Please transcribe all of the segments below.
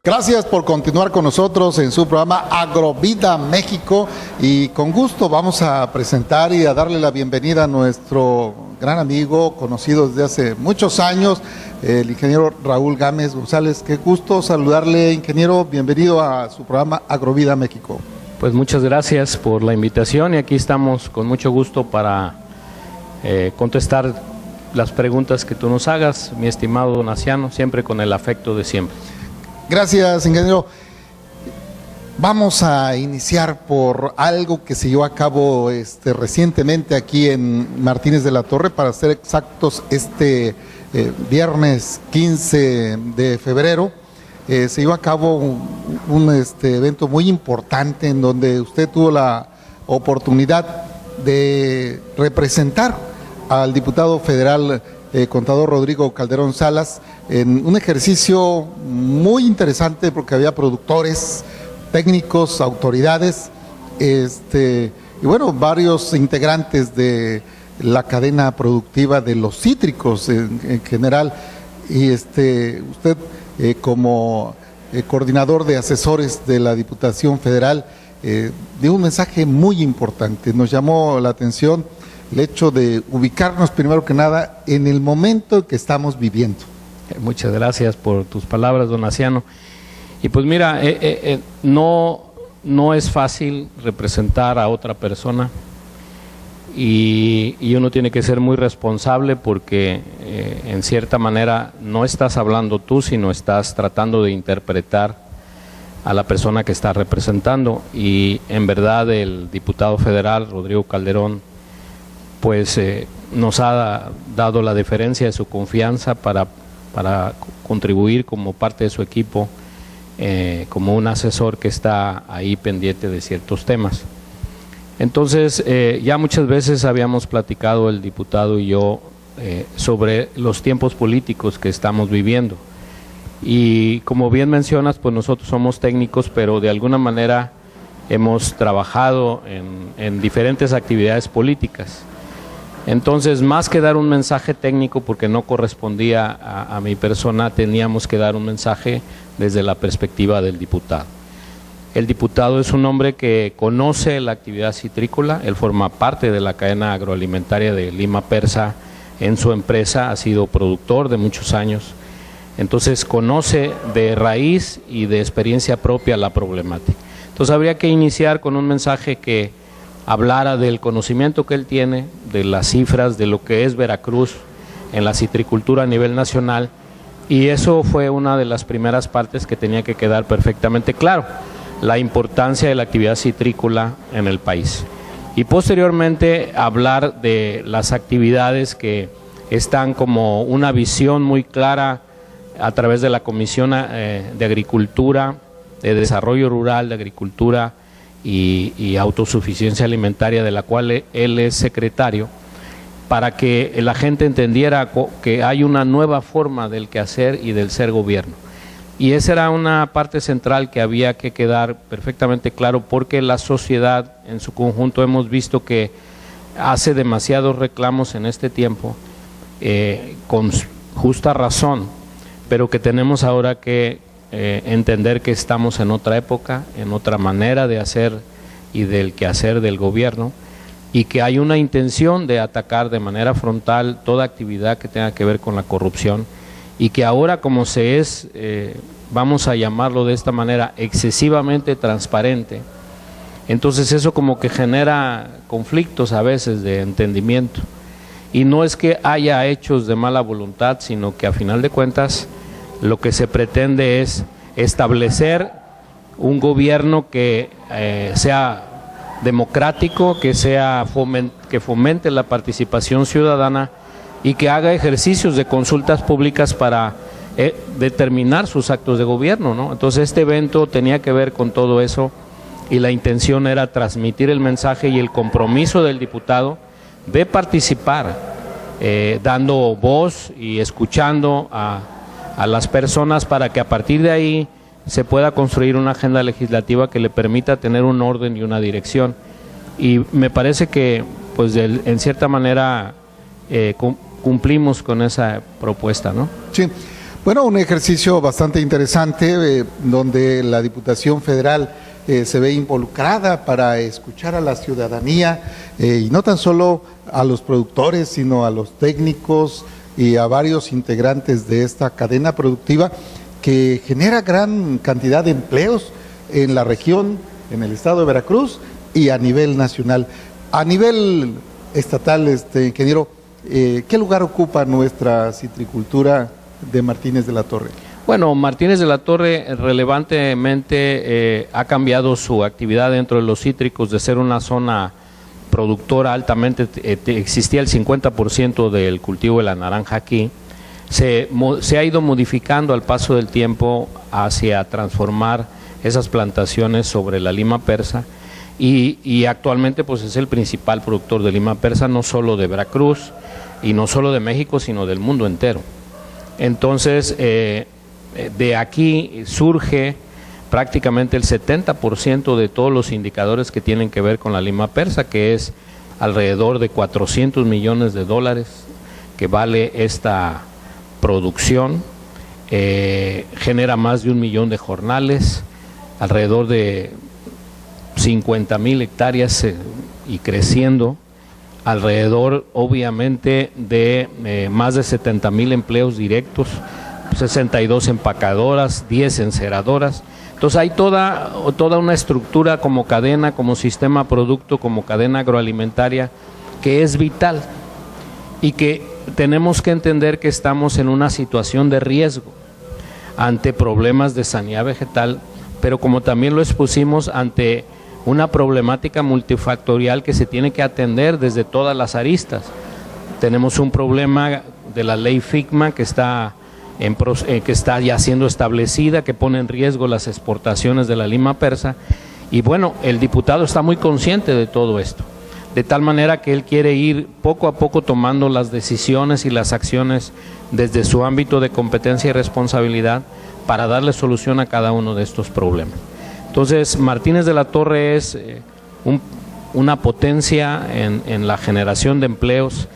Gracias por continuar con nosotros en su programa Agrovida México, y con gusto vamos a presentar y a darle la bienvenida a nuestro gran amigo, conocido desde hace muchos años, el ingeniero Raúl Gámez González. Qué gusto saludarle, ingeniero. Bienvenido a su programa Agrovida México. Pues muchas gracias por la invitación, y aquí estamos con mucho gusto para contestar las preguntas que tú nos hagas, mi estimado Donaciano, siempre con el afecto de siempre. Gracias, ingeniero. Vamos a iniciar por algo que se llevó a cabo recientemente aquí en Martínez de la Torre, para ser exactos, viernes 15 de febrero. Se llevó a cabo un evento muy importante en donde usted tuvo la oportunidad de representar al diputado federal contador Rodrigo Calderón Salas en un ejercicio muy interesante, porque había productores, técnicos, autoridades, y bueno, varios integrantes de la cadena productiva de los cítricos en general. Y usted como coordinador de asesores de la Diputación Federal dio un mensaje muy importante. Nos llamó la atención el hecho de ubicarnos primero que nada en el momento que estamos viviendo. Muchas gracias por tus palabras, Donaciano. Y pues mira, no es fácil representar a otra persona, y uno tiene que ser muy responsable, porque en cierta manera no estás hablando tú, sino estás tratando de interpretar a la persona que estás representando. Y en verdad el diputado federal Rodrigo Calderón pues nos ha dado la deferencia de su confianza para contribuir como parte de su equipo, como un asesor que está ahí pendiente de ciertos temas. Entonces, ya muchas veces habíamos platicado el diputado y yo sobre los tiempos políticos que estamos viviendo. Y como bien mencionas, pues nosotros somos técnicos, pero de alguna manera hemos trabajado en diferentes actividades políticas. Entonces, más que dar un mensaje técnico, porque no correspondía a mi persona, teníamos que dar un mensaje desde la perspectiva del diputado. El diputado es un hombre que conoce la actividad citrícola, él forma parte de la cadena agroalimentaria de Lima Persa en su empresa, ha sido productor de muchos años, entonces conoce de raíz y de experiencia propia la problemática. Entonces habría que iniciar con un mensaje que hablara del conocimiento que él tiene, de las cifras, de lo que es Veracruz en la citricultura a nivel nacional, y eso fue una de las primeras partes que tenía que quedar perfectamente claro, la importancia de la actividad citrícola en el país. Y posteriormente hablar de las actividades que están como una visión muy clara a través de la Comisión de Agricultura, de Desarrollo Rural, de Agricultura y Autosuficiencia Alimentaria, de la cual él es secretario, para que la gente entendiera que hay una nueva forma del quehacer y del ser gobierno. Y esa era una parte central que había que quedar perfectamente claro, porque la sociedad en su conjunto hemos visto que hace demasiados reclamos en este tiempo, con justa razón, pero que tenemos ahora que entender que estamos en otra época, en otra manera de hacer y del quehacer del gobierno, y que hay una intención de atacar de manera frontal toda actividad que tenga que ver con la corrupción, y que ahora, como se es, vamos a llamarlo de esta manera, excesivamente transparente, entonces eso como que genera conflictos a veces de entendimiento, y no es que haya hechos de mala voluntad, sino que a final de cuentas lo que se pretende es establecer un gobierno que sea democrático, que fomente la participación ciudadana y que haga ejercicios de consultas públicas para determinar sus actos de gobierno, ¿no? Entonces este evento tenía que ver con todo eso, y la intención era transmitir el mensaje y el compromiso del diputado de participar, dando voz y escuchando a a las personas para que a partir de ahí se pueda construir una agenda legislativa que le permita tener un orden y una dirección. Y me parece que, pues, en cierta manera cumplimos con esa propuesta, ¿no? Sí. Bueno, un ejercicio bastante interesante donde la Diputación Federal se ve involucrada para escuchar a la ciudadanía y no tan solo a los productores, sino a los técnicos y a varios integrantes de esta cadena productiva que genera gran cantidad de empleos en la región, en el estado de Veracruz y a nivel nacional. A nivel estatal, ingeniero, ¿qué lugar ocupa nuestra citricultura de Martínez de la Torre? Bueno, Martínez de la Torre relevantemente ha cambiado su actividad dentro de los cítricos de ser una zona productora altamente, existía el 50% del cultivo de la naranja aquí, se ha ido modificando al paso del tiempo hacia transformar esas plantaciones sobre la lima persa y actualmente pues es el principal productor de lima persa, no solo de Veracruz y no solo de México, sino del mundo entero. Entonces, de aquí surge prácticamente el 70% de todos los indicadores que tienen que ver con la lima persa, que es alrededor de $400 millones que vale esta producción, genera más de 1 millón de jornales, alrededor de 50,000 hectáreas y creciendo, alrededor obviamente de más de 70,000 empleos directos, 62 empacadoras, 10 enceradoras. Entonces hay toda una estructura como cadena, como sistema producto, como cadena agroalimentaria que es vital y que tenemos que entender que estamos en una situación de riesgo ante problemas de sanidad vegetal, pero como también lo expusimos, ante una problemática multifactorial que se tiene que atender desde todas las aristas. Tenemos un problema de la ley FICMA que está ya siendo establecida, que pone en riesgo las exportaciones de la lima persa, y bueno, el diputado está muy consciente de todo esto, de tal manera que él quiere ir poco a poco tomando las decisiones y las acciones desde su ámbito de competencia y responsabilidad para darle solución a cada uno de estos problemas. Entonces, Martínez de la Torre es una potencia en la generación de empleos,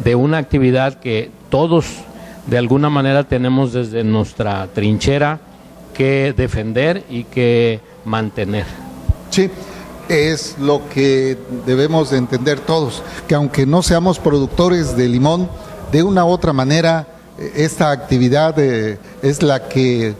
de una actividad que todos de alguna manera tenemos desde nuestra trinchera que defender y que mantener. Sí, es lo que debemos de entender todos, que aunque no seamos productores de limón, de una u otra manera esta actividad es la que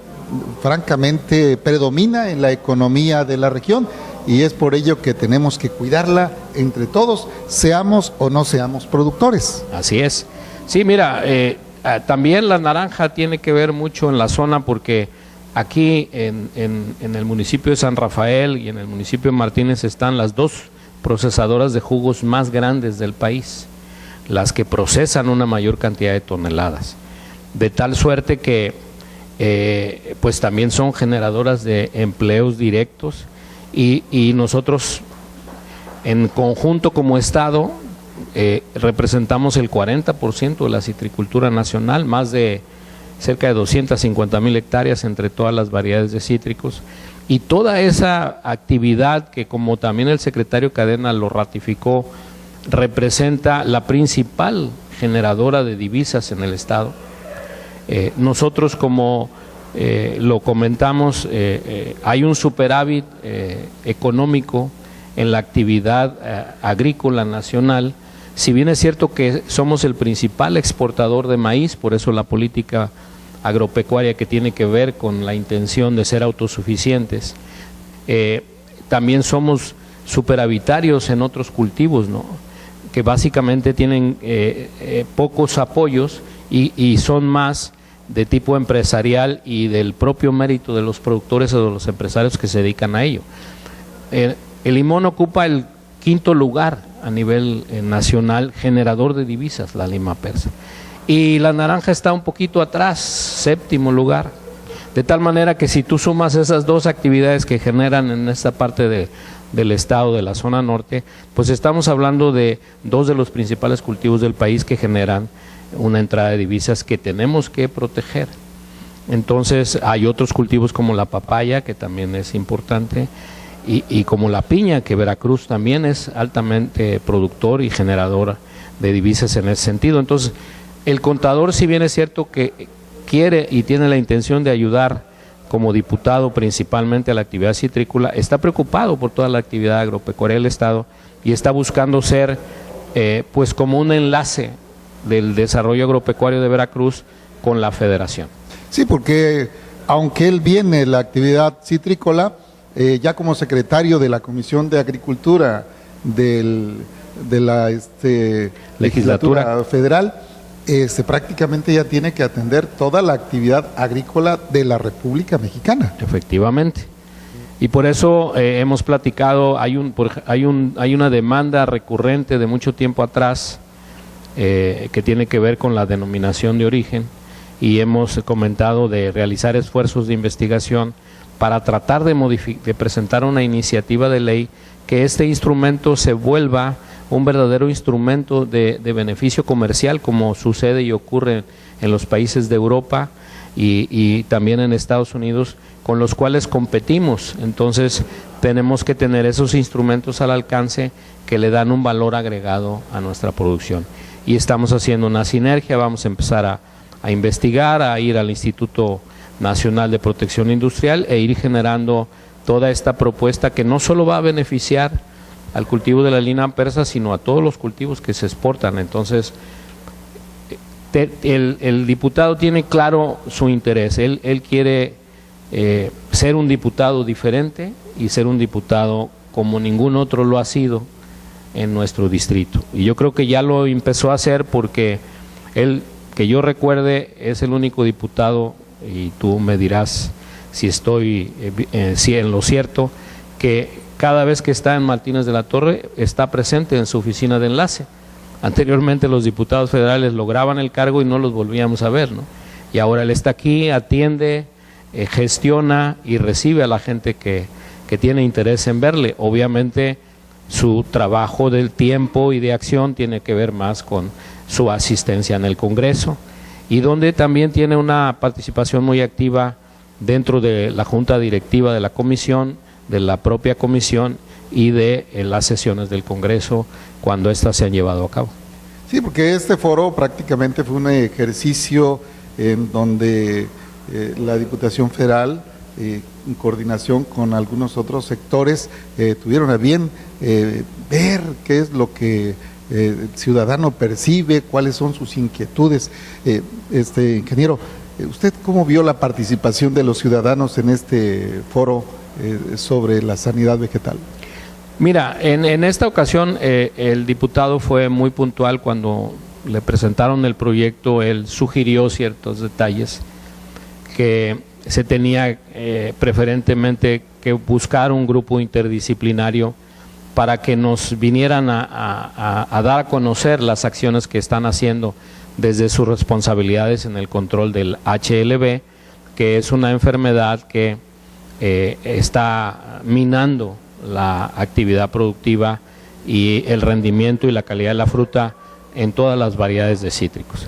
francamente predomina en la economía de la región y es por ello que tenemos que cuidarla entre todos, seamos o no seamos productores. Así es. Sí, mira, también la naranja tiene que ver mucho en la zona porque aquí en el municipio de San Rafael y en el municipio de Martínez están las dos procesadoras de jugos más grandes del país, las que procesan una mayor cantidad de toneladas, de tal suerte que pues también son generadoras de empleos directos y nosotros en conjunto como Estado representamos el 40% de la citricultura nacional, más de cerca de 250,000 hectáreas entre todas las variedades de cítricos, y toda esa actividad que, como también el secretario Cadena lo ratificó, representa la principal generadora de divisas en el Estado. Nosotros, como lo comentamos, hay un superávit económico en la actividad agrícola nacional. Si bien es cierto que somos el principal exportador de maíz, por eso la política agropecuaria que tiene que ver con la intención de ser autosuficientes, también somos superavitarios en otros cultivos, ¿no?, que básicamente tienen pocos apoyos y son más de tipo empresarial y del propio mérito de los productores o de los empresarios que se dedican a ello. El limón ocupa el 5º lugar a nivel nacional generador de divisas, la lima persa, y la naranja está un poquito atrás, 7º lugar, de tal manera que si tú sumas esas dos actividades que generan en esta parte del estado, de la zona norte, pues estamos hablando de dos de los principales cultivos del país que generan una entrada de divisas que tenemos que proteger. Entonces hay otros cultivos como la papaya, que también es importante, y como la piña, que Veracruz también es altamente productor y generador de divisas en ese sentido. Entonces, el contador, si bien es cierto que quiere y tiene la intención de ayudar como diputado principalmente a la actividad citrícola, está preocupado por toda la actividad agropecuaria del Estado y está buscando ser pues como un enlace del desarrollo agropecuario de Veracruz con la Federación. Sí, porque aunque él viene de la actividad citrícola, ya como secretario de la Comisión de Agricultura de la legislatura federal, prácticamente ya tiene que atender toda la actividad agrícola de la República Mexicana. Efectivamente. Y por eso hemos platicado, hay una demanda recurrente de mucho tiempo atrás que tiene que ver con la denominación de origen, y hemos comentado de realizar esfuerzos de investigación para tratar de presentar una iniciativa de ley que este instrumento se vuelva un verdadero instrumento de beneficio comercial, como sucede y ocurre en los países de Europa y también en Estados Unidos, con los cuales competimos. Entonces tenemos que tener esos instrumentos al alcance que le dan un valor agregado a nuestra producción. Y estamos haciendo una sinergia, vamos a empezar a investigar, a ir al Instituto Nacional de Protección Industrial e ir generando toda esta propuesta que no solo va a beneficiar al cultivo de la lina persa, sino a todos los cultivos que se exportan. Entonces, el diputado tiene claro su interés, él quiere ser un diputado diferente y ser un diputado como ningún otro lo ha sido en nuestro distrito. Y yo creo que ya lo empezó a hacer porque él, que yo recuerde, es el único diputado, y tú me dirás si estoy en lo cierto, que cada vez que está en Martínez de la Torre está presente en su oficina de enlace. Anteriormente los diputados federales lograban el cargo y no los volvíamos a ver, ¿no? Y ahora él está aquí, atiende, gestiona y recibe a la gente que tiene interés en verle. Obviamente su trabajo del tiempo y de acción tiene que ver más con su asistencia en el Congreso, y donde también tiene una participación muy activa dentro de la junta directiva de la comisión, de la propia comisión y de las sesiones del Congreso cuando éstas se han llevado a cabo. Sí, porque este foro prácticamente fue un ejercicio en donde la Diputación Federal, en coordinación con algunos otros sectores, tuvieron a bien ver qué es lo que el ciudadano percibe, cuáles son sus inquietudes. Ingeniero, ¿usted cómo vio la participación de los ciudadanos en este foro sobre la sanidad vegetal? Mira, en esta ocasión el diputado fue muy puntual. Cuando le presentaron el proyecto, él sugirió ciertos detalles que se tenía preferentemente que buscar un grupo interdisciplinario para que nos vinieran a dar a conocer las acciones que están haciendo desde sus responsabilidades en el control del HLB, que es una enfermedad que está minando la actividad productiva y el rendimiento y la calidad de la fruta en todas las variedades de cítricos.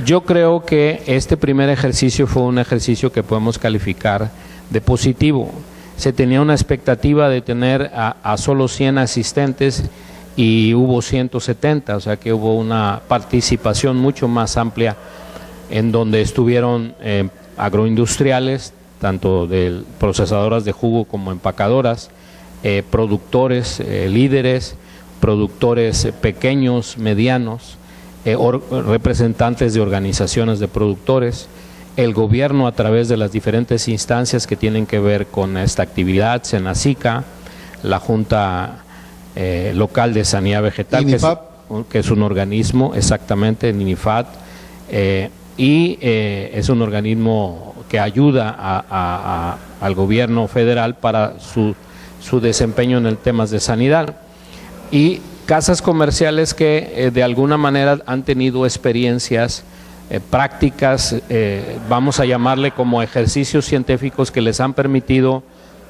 Yo creo que este primer ejercicio fue un ejercicio que podemos calificar de positivo. Se tenía una expectativa de tener a solo 100 asistentes y hubo 170, o sea que hubo una participación mucho más amplia, en donde estuvieron agroindustriales, tanto de procesadoras de jugo como empacadoras, productores, líderes, productores pequeños, medianos, representantes de organizaciones de productores, el gobierno a través de las diferentes instancias que tienen que ver con esta actividad, Senacica, la Junta Local de Sanidad Vegetal, que es un organismo, exactamente, NINIFAT, y es un organismo que ayuda al gobierno federal para su desempeño en el temas de sanidad, y casas comerciales que de alguna manera han tenido experiencias prácticas, vamos a llamarle como ejercicios científicos que les han permitido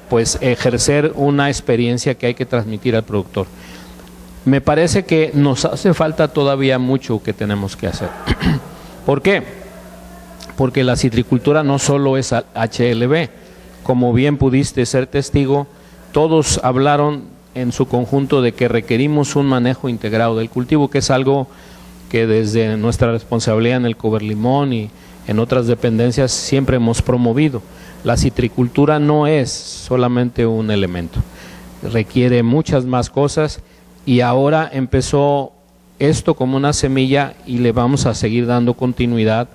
pues ejercer una experiencia que hay que transmitir al productor. Me parece que nos hace falta todavía mucho que tenemos que hacer. ¿Por qué? porque la citricultura no solo es HLB, como bien pudiste ser testigo, todos hablaron en su conjunto de que requerimos un manejo integrado del cultivo, que es algo que desde nuestra responsabilidad en el Coberlimón y en otras dependencias siempre hemos promovido. La citricultura no es solamente un elemento, requiere muchas más cosas y ahora empezó esto como una semilla y le vamos a seguir dando continuidad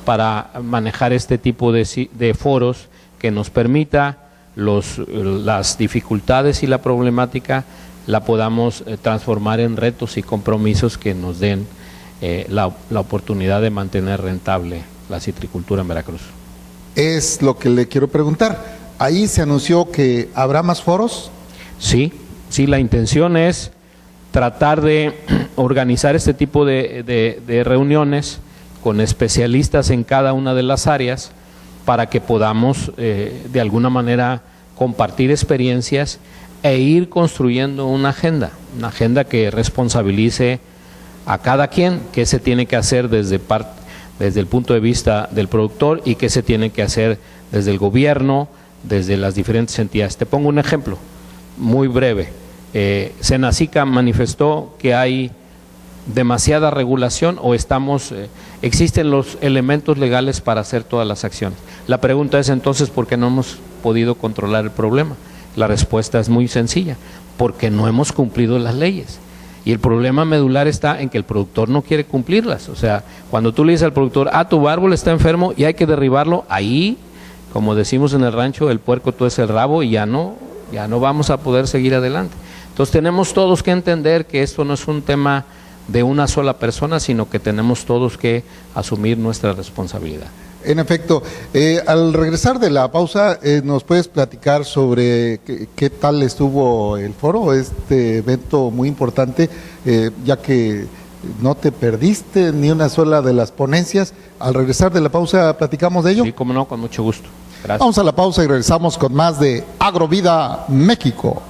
para manejar este tipo de foros que nos permita las dificultades y la problemática la podamos transformar en retos y compromisos que nos den la oportunidad de mantener rentable la citricultura en Veracruz. Es lo que le quiero preguntar. Ahí se anunció que habrá más foros. Sí, la intención es tratar de organizar este tipo de reuniones con especialistas en cada una de las áreas para que podamos de alguna manera compartir experiencias e ir construyendo una agenda que responsabilice a cada quien, qué se tiene que hacer desde el punto de vista del productor y qué se tiene que hacer desde el gobierno, desde las diferentes entidades. Te pongo un ejemplo muy breve. Senacica manifestó que hay demasiada regulación o existen los elementos legales para hacer todas las acciones. La pregunta es entonces, ¿por qué no hemos podido controlar el problema? La respuesta es muy sencilla, porque no hemos cumplido las leyes. Y el problema medular está en que el productor no quiere cumplirlas. O sea, cuando tú le dices al productor, tu árbol está enfermo y hay que derribarlo, ahí, como decimos en el rancho, el puerco tuerce el rabo y ya no vamos a poder seguir adelante. Entonces tenemos todos que entender que esto no es un tema de una sola persona, sino que tenemos todos que asumir nuestra responsabilidad. En efecto, al regresar de la pausa, ¿nos puedes platicar sobre qué tal estuvo el foro, este evento muy importante, ya que no te perdiste ni una sola de las ponencias? Al regresar de la pausa, ¿platicamos de ello? Sí, cómo no, con mucho gusto. Gracias. Vamos a la pausa y regresamos con más de Agrovida México.